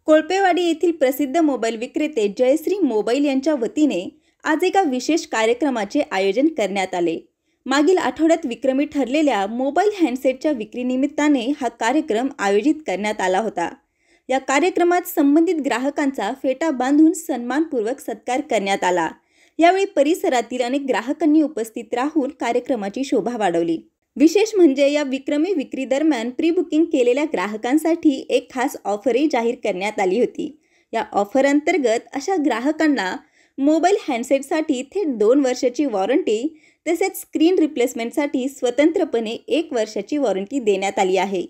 कोळपेवाडी येथील प्रसिद्ध मोबाईल विक्रेते जयश्री मोबाईल यांच्या वतीने आज एका विशेष कार्यक्रमाचे आयोजन करण्यात आले। मागील आठवड्यात विक्रमी ठरलेल्या मोबाईल हँडसेटच्या विक्रीनिमित्ताने हा कार्यक्रम आयोजित करण्यात आला होता। या कार्यक्रमात संबंधित ग्राहकांचा फेटा बांधून सन्मानपूर्वक सत्कार करण्यात आला। यावेळी परिसरातील अनेक ग्राहकांनी उपस्थित राहून कार्यक्रमाची शोभा वाढवली। विशेष म्हणजे या विक्रमी विक्री दरम्यान प्री बुकिंग केलेल्या ग्राहकांसाठी एक खास ऑफरही जाहीर करण्यात आली होती। या ऑफर अंतर्गत अशा ग्राहकांना मोबाईल हँडसेटसाठी थेट 2 वर्षाची वॉरंटी तसेच स्क्रीन रिप्लेसमेंटसाठी स्वतंत्रपणे 1 वर्षाची वॉरंटी देण्यात आली आहे।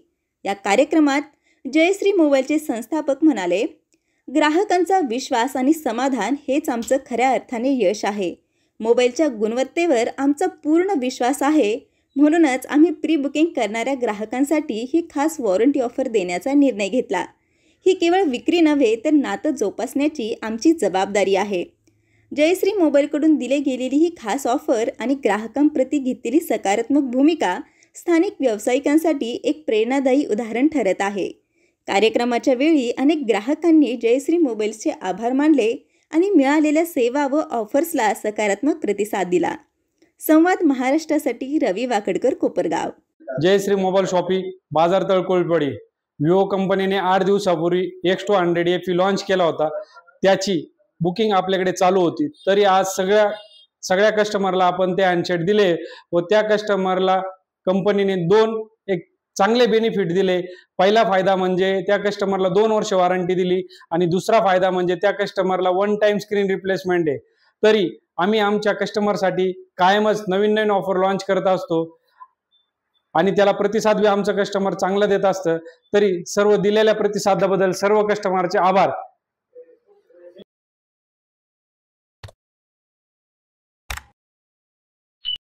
या कार्यक्रमात जयश्री मोबाईलचे संस्थापक म्हणाले, ग्राहकांचा विश्वास आणि समाधान हेच आमचं खऱ्या अर्थाने यश आहे। मोबाईलच्या गुणवत्तेवर आमचा पूर्ण विश्वास आहे, म्हणूनच आम्ही प्री बुकिंग करणाऱ्या ग्राहकांसाठी ही खास वॉरंटी ऑफर देण्याचा निर्णय घेतला। ही केवळ विक्री नव्हे तर नातं जोपासण्याची आमची जबाबदारी आहे। जयश्री मोबाईलकडून दिली गेलेली ही खास ऑफर आणि ग्राहकांप्रती घेतलेली सकारात्मक भूमिका स्थानिक व्यावसायिकांसाठी एक प्रेरणादायी उदाहरण ठरत आहे। कार्यक्रमाच्या वेळी अनेक ग्राहकांनी जयश्री मोबाईल्सचे आभार मानले आणि मिळालेल्या सेवा व ऑफर्सला सकारात्मक प्रतिसाद दिला। संवाद महाराष्ट्रासाठी Ravi Wakadkar, Kopargaon. Jayashree mobile shoppy, Bajartal, Kolpewadi. Vivo कंपनीने 8 दिवसापूर्वी X200 FE लॉन्च केला होता। त्याची बुकिंग आपल्याकडे चालू होती। तरी आज सगळ्या कस्टमरला आपण ते हँडसेट दिले व त्या कस्टमरला कंपनीने 2 चांगले बेनिफिट दिले। पहिला फायदा म्हणजे त्या कस्टमरला 2 वर्ष वॉरंटी दिली आणि दुसरा फायदा म्हणजे त्या कस्टमरला 1 टाइम स्क्रीन रिप्लेसमेंट आहे। तरी आम्ही आमच्या कस्टमरसाठी कायमच नवीन ऑफर लॉन्च करत असतो आणि त्याला प्रतिसाद बी आमचं कस्टमर चांगला देत असतं। तरी सर्व दिलेल्या प्रतिसादाबद्दल सर्व कस्टमरचे आभार।